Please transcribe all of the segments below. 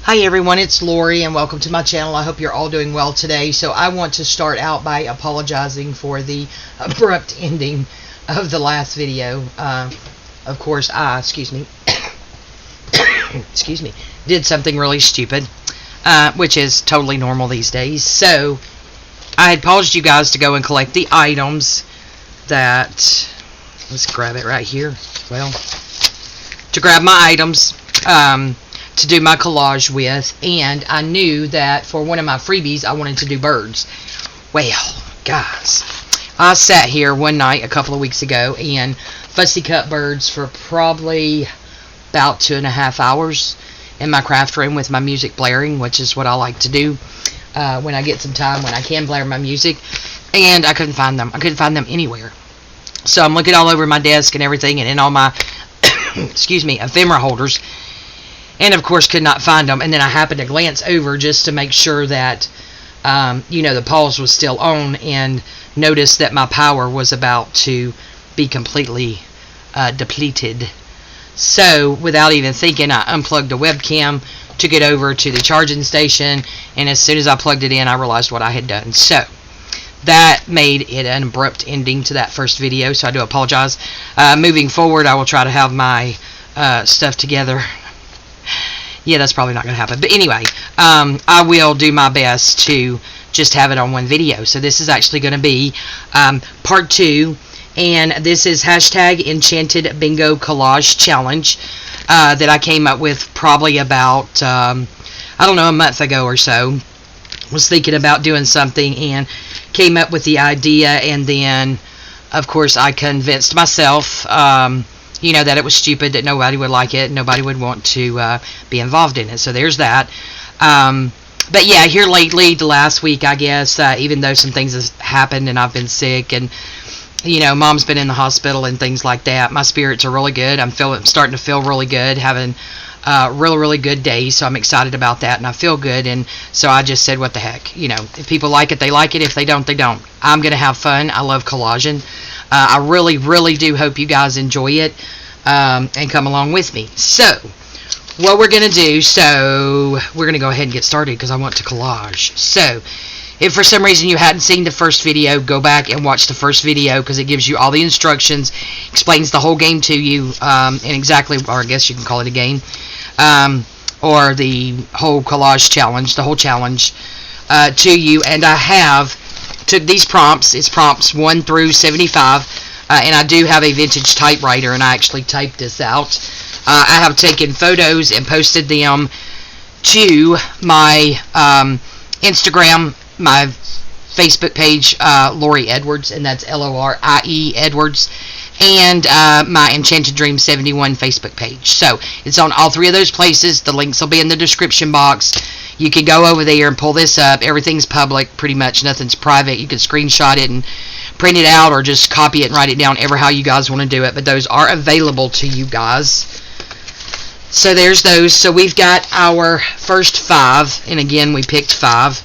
Hi everyone, it's Lori and welcome to my channel. I hope you're all doing well today. So I want to start out by apologizing for the abrupt ending of the last video. Of course, excuse me, did something really stupid, which is totally normal these days. So I had paused you guys to go and collect the items that, let's grab it right here. Well, to grab my items, to do my collage with, and I knew that for one of my freebies I wanted to do birds. Well, guys, I sat here one night a couple of weeks ago and fussy cut birds for probably about 2.5 hours in my craft room with my music blaring, which is what I like to do when I get some time, when I can blare my music. And I couldn't find them. I couldn't find them anywhere. So I'm looking all over my desk and everything, and in all my excuse me, ephemera holders, and of course could not find them. And then I happened to glance over just to make sure that the pause was still on, and noticed that my power was about to be completely depleted. So without even thinking, I unplugged the webcam, took it over to the charging station, and as soon as I plugged it in, I realized what I had done. So that made it an abrupt ending to that first video, so I do apologize. Moving forward, I will try to have my stuff together. Yeah, that's probably not going to happen. But anyway, I will do my best to just have it on one video. So this is actually going to be part 2. And this is hashtag Enchanted Bingo Collage Challenge that I came up with probably about, I don't know, a month ago or so. Was thinking about doing something and came up with the idea. And then, of course, I convinced myself that it was stupid, that nobody would like it, nobody would want to be involved in it. So there's that. But yeah, here lately, the last week, I guess, even though some things have happened and I've been sick and, Mom's been in the hospital and things like that, my spirits are really good. I'm starting to feel really good, having really good days. So I'm excited about that, and I feel good. And so I just said, what the heck? If people like it, they like it. If they don't, they don't. I'm going to have fun. I love collaging. I really do hope you guys enjoy it and come along with me. So, what we're going to do, we're going to go ahead and get started because I want to collage. So, if for some reason you hadn't seen the first video, go back and watch the first video because it gives you all the instructions, explains the whole game to you, and exactly, or I guess you can call it a game, or the whole collage challenge, the whole challenge to you. And I have took these prompts. It's prompts 1 through 75, and I do have a vintage typewriter, and I actually typed this out. I have taken photos and posted them to my Instagram, my Facebook page, Lori Edwards, and that's Lorie Edwards, and my Enchanted Dream 71 Facebook page. So it's on all 3 of those places. The links will be in the description box. You can go over there and pull this up. Everything's public, pretty much. Nothing's private. You can screenshot it and print it out, or just copy it and write it down, ever how you guys want to do it. But those are available to you guys. So there's those. So we've got our first 5, and again, we picked 5.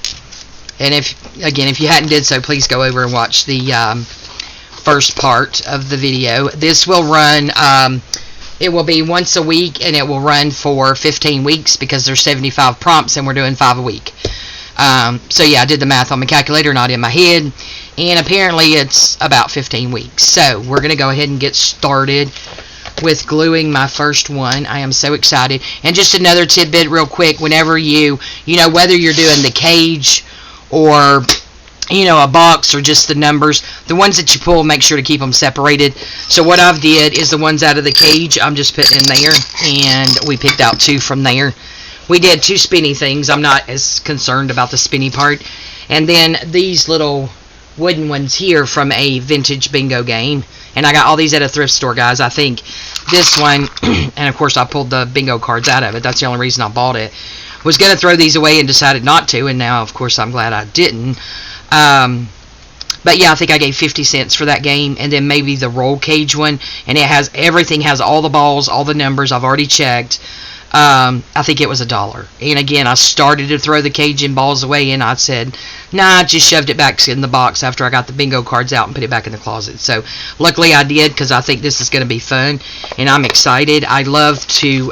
And if you hadn't did so, please go over and watch the first part of the video. This will run. It will be once a week, and it will run for 15 weeks because there's 75 prompts, and we're doing 5 a week. So yeah, I did the math on my calculator, not in my head, and apparently it's about 15 weeks. So we're going to go ahead and get started with gluing my first one. I am so excited. And just another tidbit real quick, whenever whether you're doing the cage or a box or just the numbers, the ones that you pull, make sure to keep them separated. So what I've did is the ones out of the cage, I'm just putting in there, and we picked out 2 from there. We did 2 spinny things. I'm not as concerned about the spinny part. And then these little wooden ones here from a vintage bingo game. And I got all these at a thrift store, guys. I think this one, and of course I pulled the bingo cards out of it. That's the only reason I bought it. Was going to throw these away and decided not to, and now, of course, I'm glad I didn't. But yeah, I think I gave 50 cents for that game, and then maybe the roll cage one, and everything has all the balls, all the numbers. I've already checked. I think it was $1. And again, I started to throw the cage and balls away, and I said, nah, I just shoved it back in the box after I got the bingo cards out and put it back in the closet. So luckily I did, because I think this is going to be fun, and I'm excited. I love to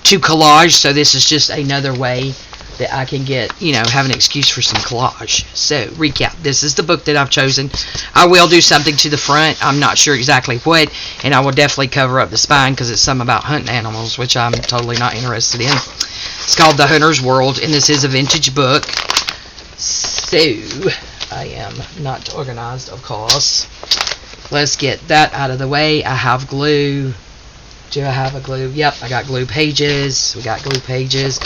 to collage, so this is just another way that I can get, have an excuse for some collage. So, recap. This is the book that I've chosen. I will do something to the front. I'm not sure exactly what, and I will definitely cover up the spine because it's something about hunting animals, which I'm totally not interested in. It's called The Hunter's World, and this is a vintage book. So, I am not organized, of course. Let's get that out of the way. I have glue. Do I have a glue? Yep, I got glue pages. We got glue pages.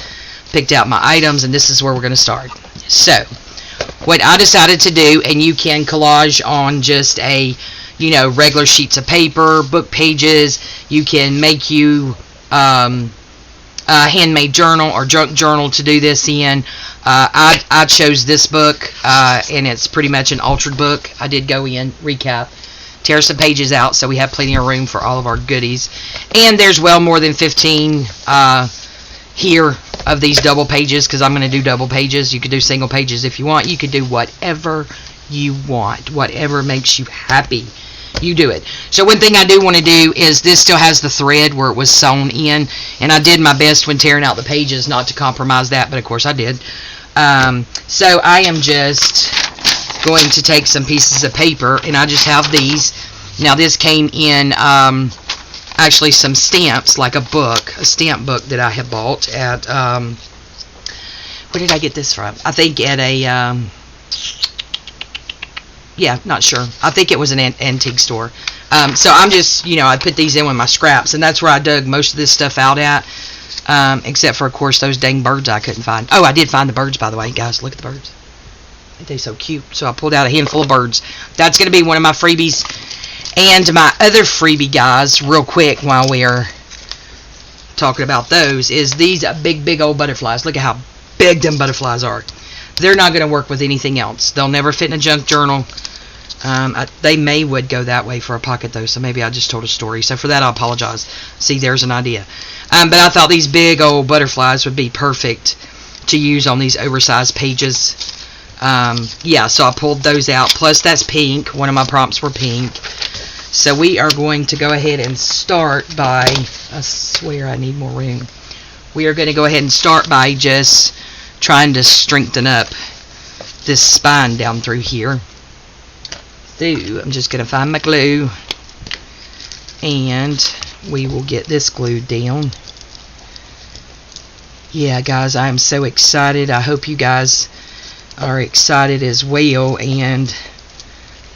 Picked out my items, and this is where we're going to start. So, what I decided to do, and you can collage on just a, regular sheets of paper, book pages. You can make you a handmade journal or junk journal to do this in. I chose this book, and it's pretty much an altered book. I did go in, recap, tear some pages out so we have plenty of room for all of our goodies. And there's well more than 15 here of these double pages, because I'm going to do double pages. You could do single pages if you want. You could do whatever you want. Whatever makes you happy, you do it. So one thing I do want to do is this still has the thread where it was sewn in, and I did my best when tearing out the pages not to compromise that, but of course I did. So I am just going to take some pieces of paper, and I just have these. Now this came in actually some stamps, like a stamp book that I had bought at where did I get this from? I think at a not sure. I think it was an antique store. So I'm just, I put these in with my scraps, and that's where I dug most of this stuff out at, except for, of course, those dang birds I couldn't find. Oh, I did find the birds, by the way, guys. Look at the birds. Aren't they so cute? So I pulled out a handful of birds. That's going to be one of my freebies. And my other freebie, guys, real quick, while we're talking about those, is these big old butterflies. Look at how big them butterflies are. They're not going to work with anything else. They'll never fit in a junk journal. They would go that way for a pocket, though, so maybe I just told a story. So for that, I apologize. See, there's an idea. But I thought these big old butterflies would be perfect to use on these oversized pages. So I pulled those out. Plus, that's pink. One of my prompts were pink. So we are going to go ahead and start by, I swear I need more room. We are going to go ahead and start by just trying to strengthen up this spine down through here. So I'm just going to find my glue, and we will get this glued down. Yeah, guys, I am so excited. I hope you guys are excited as well, and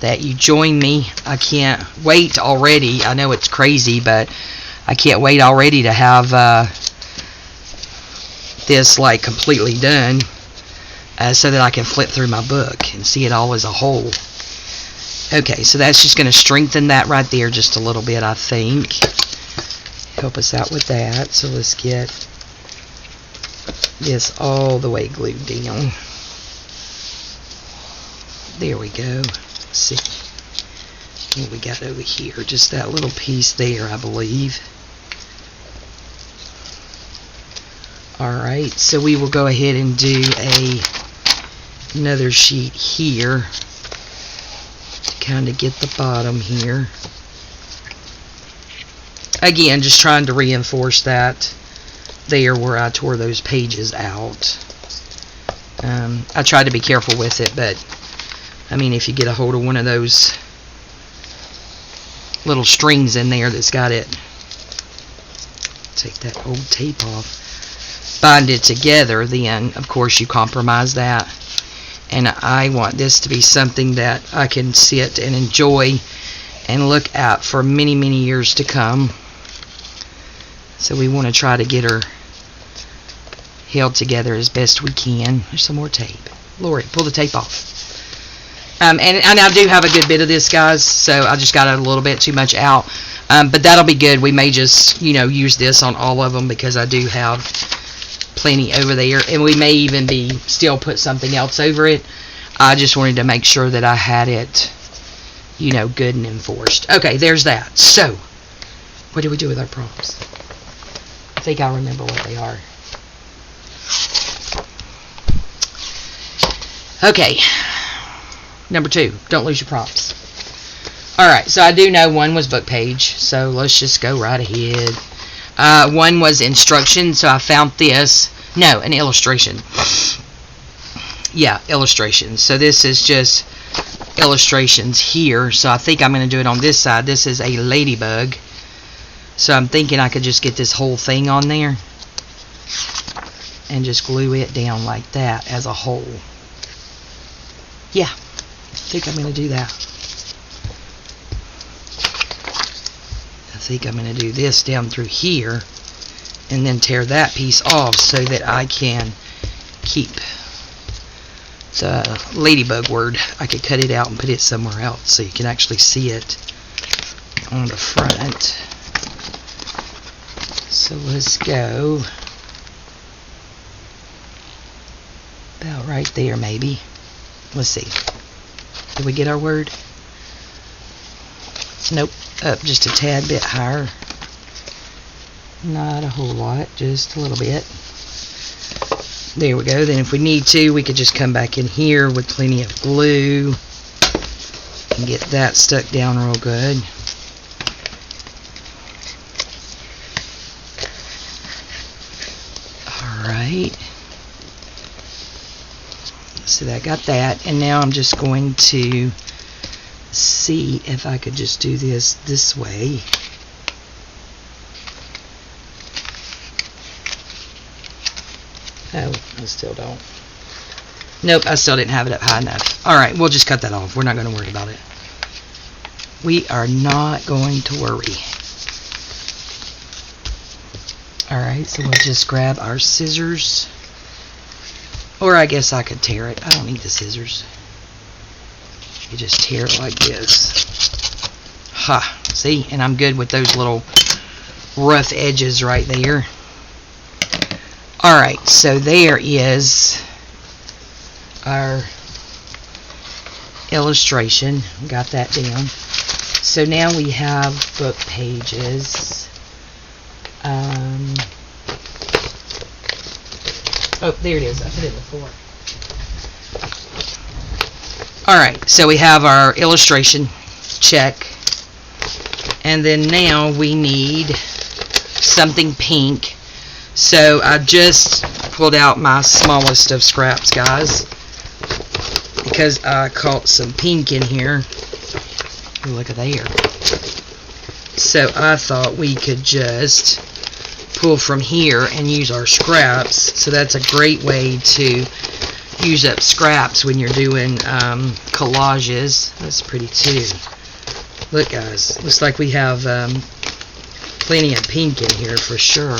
that you join me. I can't wait already. I know it's crazy, but I can't wait already to have this like completely done, so that I can flip through my book and see it all as a whole. Okay, so that's just going to strengthen that right there just a little bit, I think. Help us out with that. So let's get this all the way glued down. There we go. Let's see what we got over here. Just that little piece there, I believe. Alright, so we will go ahead and do another sheet here to kind of get the bottom here. Again, just trying to reinforce that there where I tore those pages out. I tried to be careful with it, but I mean, if you get a hold of one of those little strings in there that's got it, take that old tape off, bind it together, then of course you compromise that. And I want this to be something that I can sit and enjoy and look at for many, many years to come. So we want to try to get her held together as best we can. There's some more tape. Lori, pull the tape off. And I do have a good bit of this, guys, so I just got a little bit too much out. But that'll be good. We may just, use this on all of them because I do have plenty over there. And we may even still put something else over it. I just wanted to make sure that I had it, good and enforced. Okay, there's that. So, what do we do with our prompts? I think I remember what they are. Okay. Number 2, don't lose your prompts. Alright, so I do know one was book page, so let's just go right ahead. One was instruction, so I found this. No, an illustration. Yeah, illustrations. So this is just illustrations here. So I think I'm going to do it on this side. This is a ladybug. So I'm thinking I could just get this whole thing on there and just glue it down like that as a whole. Yeah, I think I'm going to do that. I think I'm going to do this down through here and then tear that piece off so that I can keep the ladybug word. I could cut it out and put it somewhere else so you can actually see it on the front. So let's go about right there maybe. Let's see. Did we get our word? Nope. Up just a tad bit higher. Not a whole lot, just a little bit. There we go. Then if we need to, we could just come back in here with plenty of glue and get that stuck down real good. Alright. So I got that, and now I'm just going to see if I could just do this way. Oh, I still don't. Nope, I still didn't have it up high enough. Alright, we'll just cut that off. We're not going to worry about it. We are not going to worry. Alright, so we'll just grab our scissors. Or I guess I could tear it. I don't need the scissors. You just tear it like this. Ha! See? And I'm good with those little rough edges right there. Alright, so there is our illustration. Got that down. So now we have book pages. Oh, there it is. I put it before. Alright, so we have our illustration. Check. And then now we need something pink. So I just pulled out my smallest of scraps, guys, because I caught some pink in here. Ooh, look at there. So I thought we could just pull from here and use our scraps. So that's a great way to use up scraps when you're doing collages. That's pretty too. Look, guys, looks like we have plenty of pink in here for sure.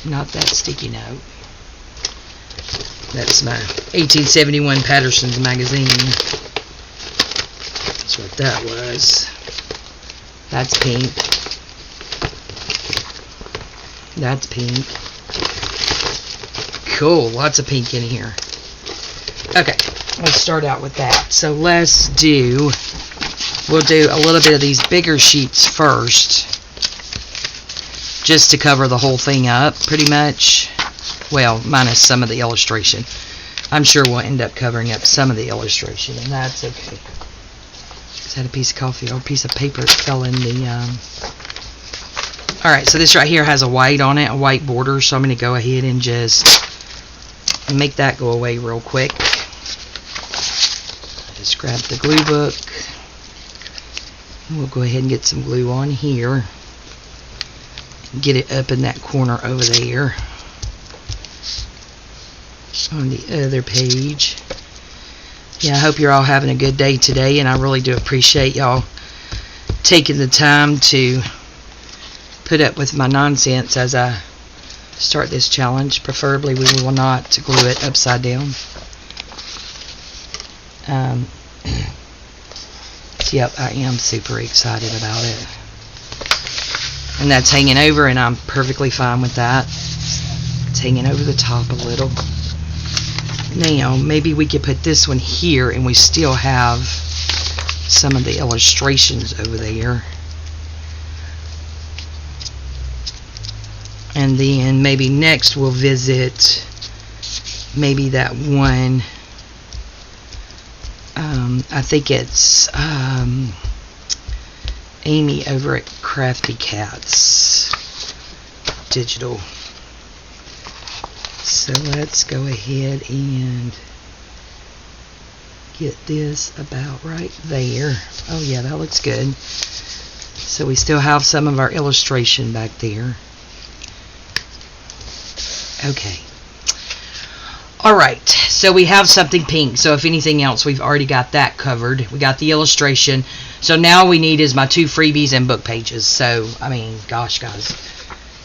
Not that sticky note. That's my 1871 Patterson's magazine. That's what that was. That's pink. That's pink. Cool, lots of pink in here. Okay, let's start out with that. So we'll do a little bit of these bigger sheets first, just to cover the whole thing up, pretty much. Well, minus some of the illustration. I'm sure we'll end up covering up some of the illustration, and that's okay. Is that a piece of coffee or a piece of paper that fell in the... Alright, so this right here has a white on it, a white border, so I'm going to go ahead and just make that go away real quick. Just grab the glue book. And we'll go ahead and get some glue on here. Get it up in that corner over there on the other page. Yeah, I hope you're all having a good day today, and I really do appreciate y'all taking the time to put up with my nonsense as I start this challenge. Preferably we will not glue it upside down. Yep, I am super excited about it. And that's hanging over, and I'm perfectly fine with that. It's hanging over the top a little. Now, maybe we could put this one here, and we still have some of the illustrations over there. And then maybe next we'll visit maybe that one. I think it's Amy over at Crafty Cats. digital. So let's go ahead and get this about right there. Oh yeah, that looks good. So we still have some of our illustration back there. Okay. Alright, so we have something pink. So if anything else, we've already got that covered. We got the illustration. So now we need is my 2 freebies and book pages. So, I mean, gosh, guys.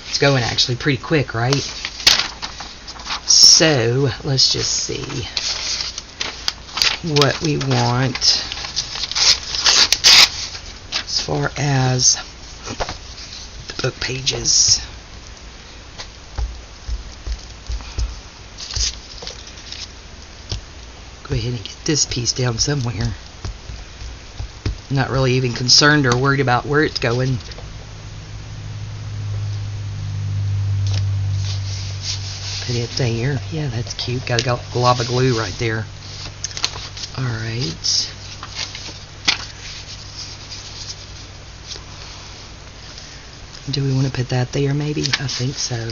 It's going actually pretty quick, right? So, let's just see what we want as far as the book pages. Go ahead and get this piece down somewhere. I'm not really even concerned or worried about where it's going. Put it there. Yeah, that's cute. Got a glob of glue right there. Alright. Do we want to put that there maybe? I think so.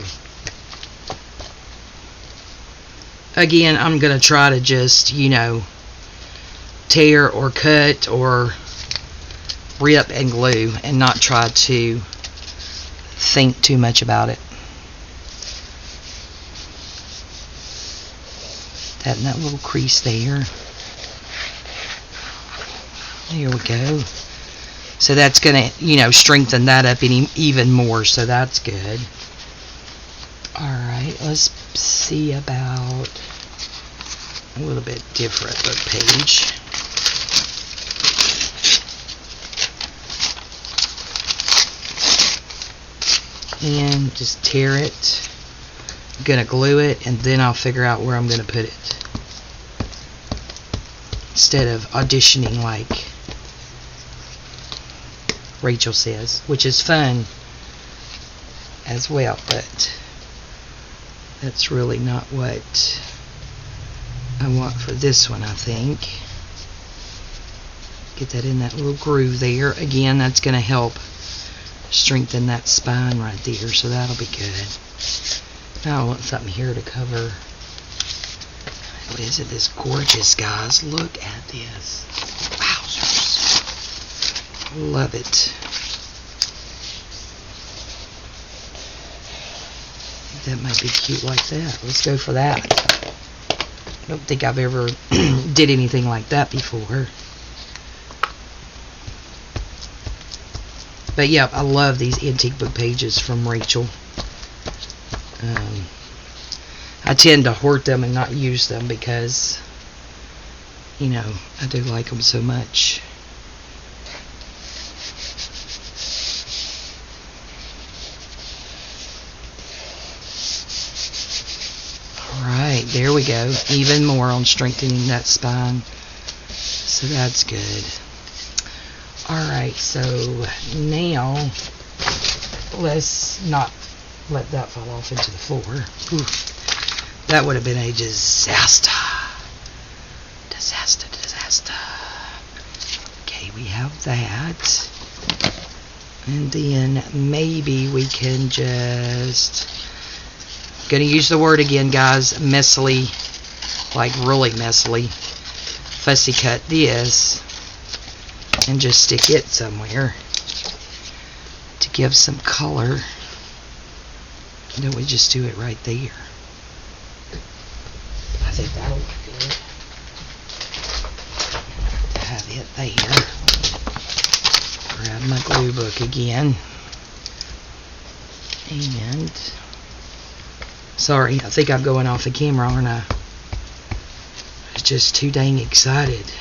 Again, I'm going to try to just, you know, tear or cut or rip and glue and not try to think too much about it. That in that little crease there. There we go. So that's going to, you know, strengthen that up even more. So that's good. Alright, let's see about a little bit different book page. And just tear it. I'm going to glue it and then I'll figure out where I'm going to put it. Instead of auditioning like Rachel says, which is fun as well, but that's really not what I want for this one, I think. Get that in that little groove there. Again, that's going to help strengthen that spine right there, so that'll be good. Now I want something here to cover. What is it? This gorgeous, guys. Look at this. Wowzers. Love it. That might be cute like that. Let's go for that. I don't think I've ever did anything like that before. But yeah, I love these antique book pages from Rachel. I tend to hoard them and not use them because, you know, I do like them so much. Alright, there we go. Even more on strengthening that spine. So that's good. Alright, so now let's not let that fall off into the floor. Oof. That would have been a disaster. Disaster. Okay, we have that. And then maybe we can just... Gonna use the word again, guys. Messily. Like really messily. Fussy cut this. And just stick it somewhere. To give some color. And then we just do it right there. I think that'll look good. Have it there. Grab my glue book again. And sorry, I think I'm going off the camera, aren't I? I'm just too dang excited.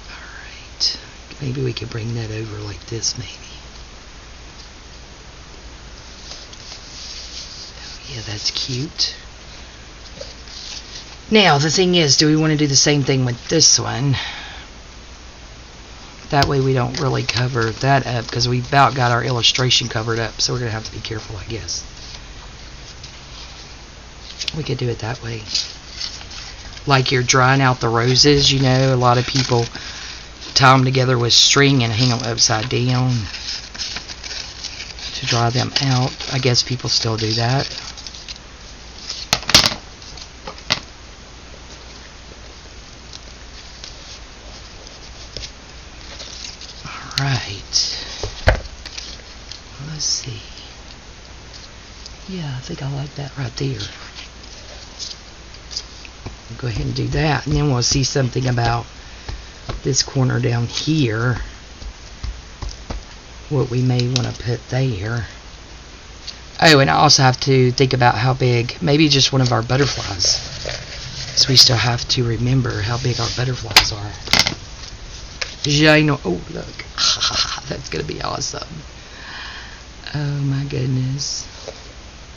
Alright. Maybe we could bring that over like this, maybe. Yeah, that's cute. Now, the thing is, do we want to do the same thing with this one? That way we don't really cover that up, because we've about got our illustration covered up, so we're going to have to be careful, I guess. We could do it that way. Like you're drying out the roses, you know, a lot of people tie them together with string and hang them upside down to dry them out. I guess people still do that. Alright. Let's see. Yeah, I think I like that right there. Go ahead and do that, and then we'll see something about this corner down here, what we may want to put there. Oh, and I also have to think about how big, maybe just one of our butterflies, so we still have to remember how big our butterflies are. Oh, look. That's going to be awesome. Oh my goodness.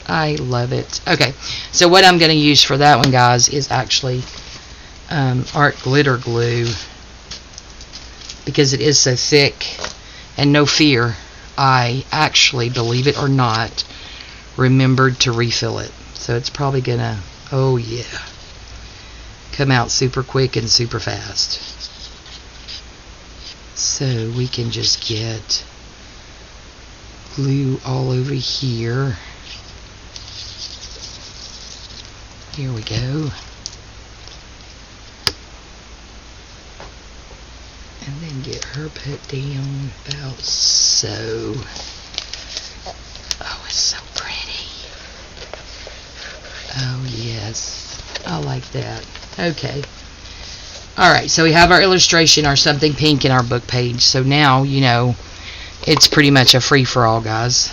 I love it. Okay, so what I'm going to use for that one, guys, is actually art glitter glue, because it is so thick. And no fear, I actually, believe it or not, remembered to refill it. So it's probably going to, oh yeah, come out super quick and super fast. So we can just get glue all over here. Here we go. And then get her put down about so. Oh, it's so pretty. Oh, yes. I like that. Okay. Alright, so we have our illustration, our something pink, and our book page. So now, you know, it's pretty much a free-for-all, guys.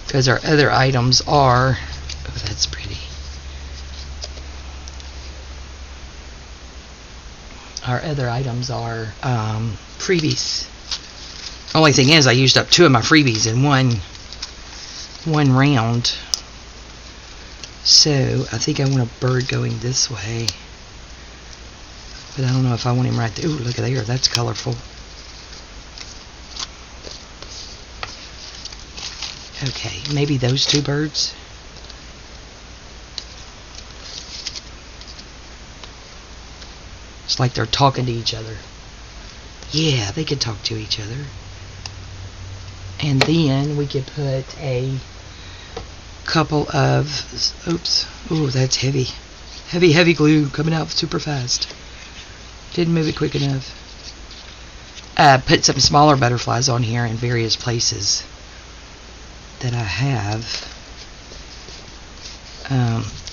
Because our other items are... Oh, that's pretty. Our other items are freebies. Only thing is, I used up 2 of my freebies in one round. So, I think I want a bird going this way. But I don't know if I want him right there. Ooh, look at there. That's colorful. Okay, maybe those 2 birds. It's like they're talking to each other. Yeah, they could talk to each other. And then we could put a couple of... Oops. Ooh, that's heavy. Heavy glue coming out super fast. Didn't move it quick enough. Put some smaller butterflies on here in various places that I have.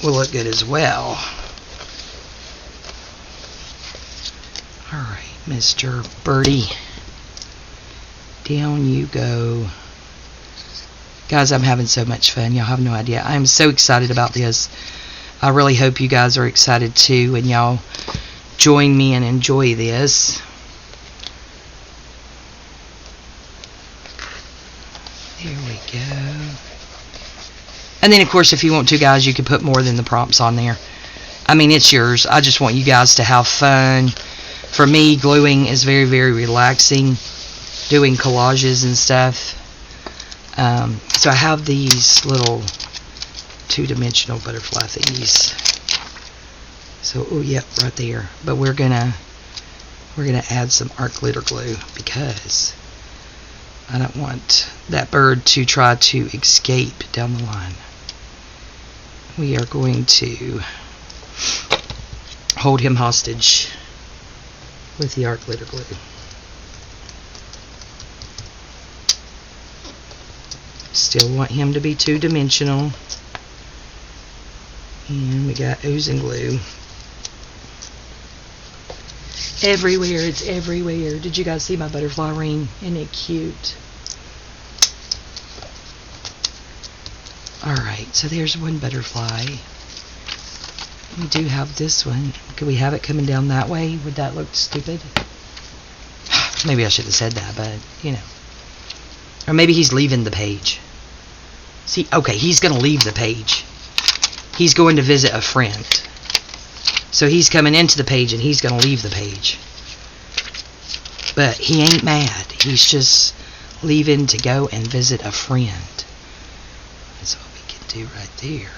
Will look good as well. Alright, Mr. Birdie. Down you go. Guys, I'm having so much fun. Y'all have no idea. I'm so excited about this. I really hope you guys are excited too, and y'all join me and enjoy this. There we go. And then, of course, if you want to, guys, you can put more than the prompts on there. I mean, it's yours. I just want you guys to have fun. For me, gluing is very, very relaxing. Doing collages and stuff. So I have these little 2-dimensional butterfly thingies. So, oh, yep, right there. But we're gonna add some art glitter glue because I don't want that bird to try to escape down the line. We are going to hold him hostage with the art glitter glue. Still want him to be 2-dimensional. And we got ooze and glue. Everywhere, it's everywhere. Did you guys see my butterfly ring? Isn't it cute? Alright, so there's one butterfly. We do have this one. Could we have it coming down that way? Would that look stupid? Maybe I should have said that, but, you know. Or maybe he's leaving the page. See, okay, he's going to leave the page. He's going to visit a friend. So he's coming into the page and he's going to leave the page. But he ain't mad. He's just leaving to go and visit a friend. That's what we can do right there.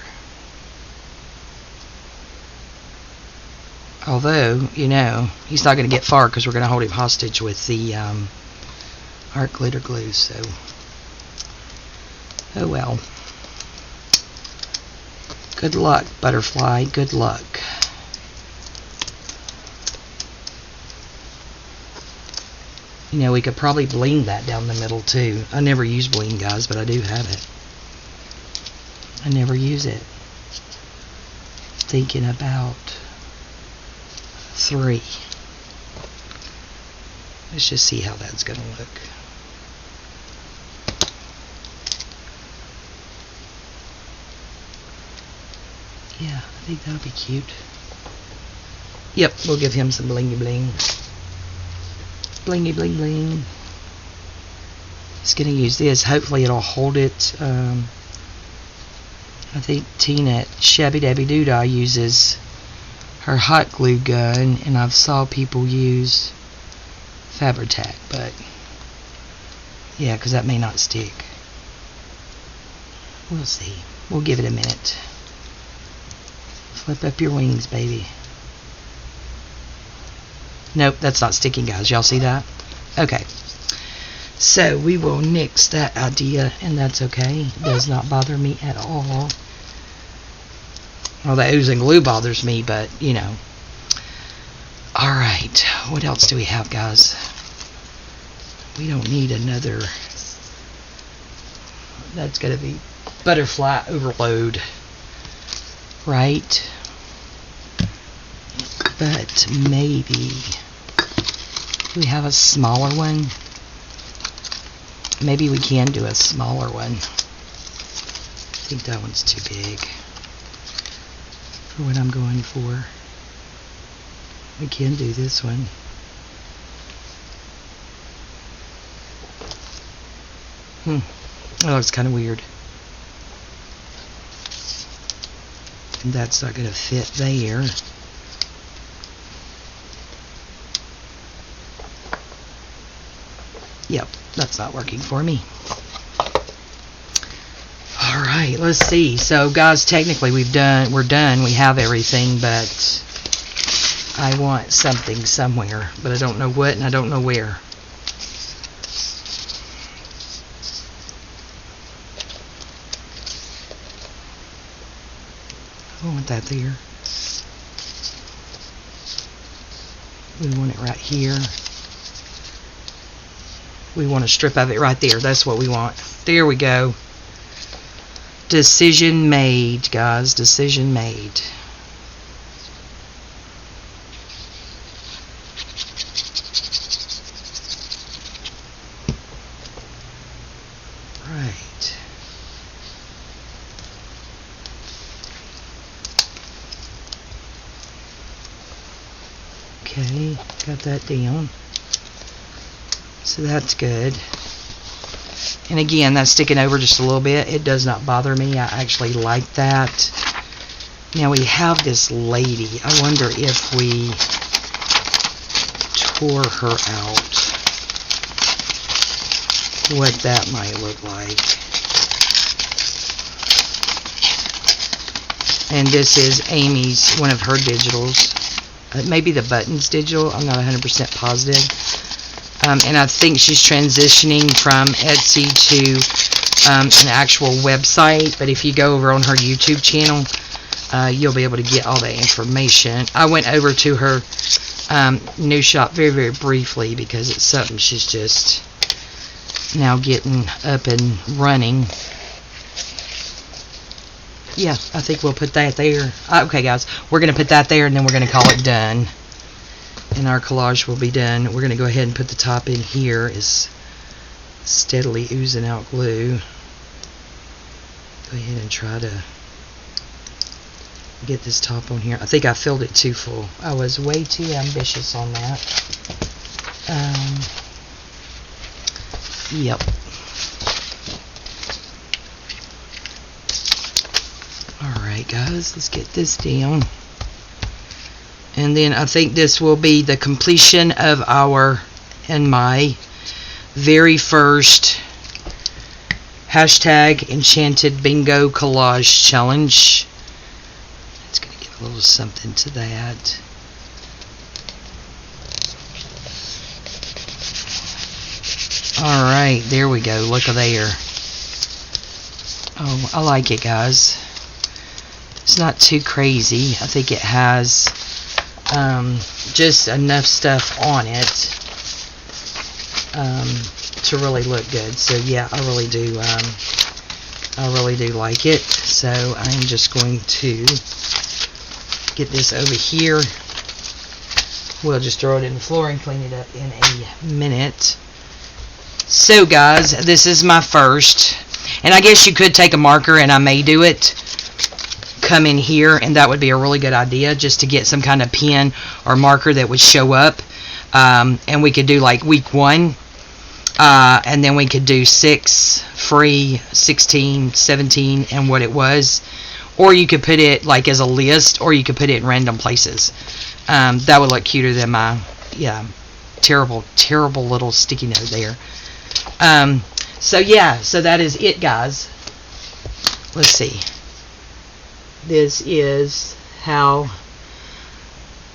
Although, you know, he's not going to get far because we're going to hold him hostage with the art glitter glue, so oh well. Good luck, butterfly, good luck. You know, we could probably bling that down the middle too. I never use bling, guys, but I do have it. I never use it. Thinking about 3. Let's just see how that's going to look. Yeah, I think that'll be cute. Yep, we'll give him some blingy bling. Blingy bling bling. Just going to use this. Hopefully it'll hold it. I think Tina at Shabby Dabby Doodah uses her hot glue gun, and I've saw people use Fabri-Tac, but yeah, because that may not stick. We'll see. We'll give it a minute. Flip up your wings, baby. Nope, that's not sticking, guys. Y'all see that? Okay. So we will nix that idea, and that's okay. It does not bother me at all. Well, the oozing glue bothers me, but, you know. Alright, what else do we have, guys? We don't need another. That's going to be butterfly overload. Right? But maybe we have a smaller one. Maybe we can do a smaller one. I think that one's too big for what I'm going for. We can do this one. That looks kind of weird. And that's not going to fit there. Yep, that's not working for me. Alright, let's see. So guys, technically we're done. We have everything, but I want something somewhere, but I don't know what and I don't know where. I want that there. We want it right here. We want a strip of it right there. That's what we want. There we go. Decision made, guys. Decision made. Right. Okay, got that down. So that's good. And again, that's sticking over just a little bit. It does not bother me. I actually like that. Now we have this lady. I wonder if we tore her out, what that might look like. And this is Amy's, one of her digitals. Maybe the Buttons digital. I'm not 100% positive. And I think she's transitioning from Etsy to an actual website. But if you go over on her YouTube channel, you'll be able to get all that information. I went over to her new shop very, very briefly because it's something she's just now getting up and running. Yeah, I think we'll put that there. Okay, guys, we're going to put that there, and then we're going to call it done. And our collage will be done. We're going to go ahead and put the top in here. Is steadily oozing out glue. Go ahead and try to get this top on here. I think I filled it too full. I was way too ambitious on that. Yep. Alright guys, let's get this down. And then I think this will be the completion of our and my very first hashtag Enchanted Bingo Collage Challenge. It's going to give a little something to that. Alright, there we go. Look at there. Oh, I like it, guys. It's not too crazy. I think it has just enough stuff on it to really look good. So yeah, I really do like it. So I'm just going to get this over here. We'll just throw it in the floor and clean it up in a minute. So guys, this is my first, and I guess you could take a marker, and I may do it, come in here, and that would be a really good idea, just to get some kind of pen or marker that would show up. And we could do like week 1, and then we could do 6, free, 16, 17, and what it was. Or you could put it like as a list, or you could put it in random places. That would look cuter than my, yeah, terrible little sticky note there. So yeah, so that is it, guys. Let's see. This is how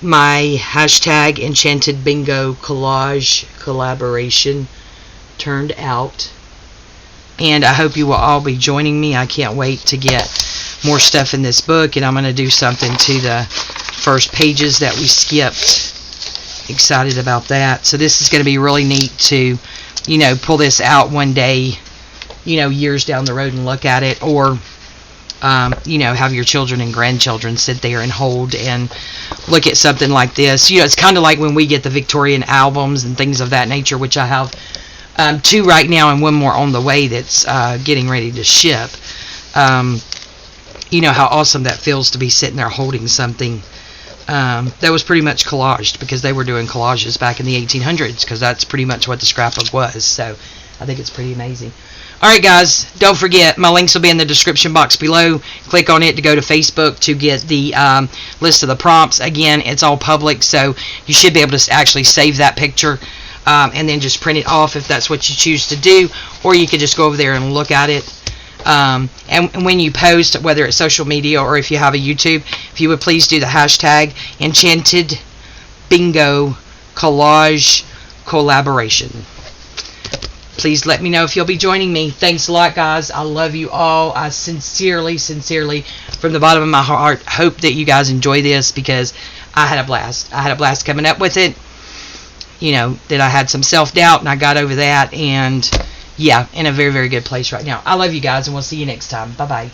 my hashtag Enchanted Bingo Collage collaboration turned out. And I hope you will all be joining me. I can't wait to get more stuff in this book, and I'm going to do something to the first pages that we skipped. Excited about that. So this is going to be really neat to, you know, pull this out one day, you know, years down the road and look at it, or you know, have your children and grandchildren sit there and hold and look at something like this. You know, it's kind of like when we get the Victorian albums and things of that nature, which I have 2 right now and 1 more on the way that's getting ready to ship. You know how awesome that feels to be sitting there holding something that was pretty much collaged, because they were doing collages back in the 1800s, because that's pretty much what the scrapbook was. So I think it's pretty amazing. Alright guys, don't forget, my links will be in the description box below. Click on it to go to Facebook to get the list of the prompts. Again, it's all public, so you should be able to actually save that picture and then just print it off if that's what you choose to do, or you could just go over there and look at it. And when you post, whether it's social media or if you have a YouTube, if you would please do the hashtag Enchanted Bingo Collage Collaboration. Please let me know if you'll be joining me. Thanks a lot, guys. I love you all. I sincerely, from the bottom of my heart, hope that you guys enjoy this, because I had a blast. I had a blast coming up with it. You know, that I had some self-doubt, and I got over that, and yeah, in a very, very good place right now. I love you guys, and we'll see you next time. Bye-bye.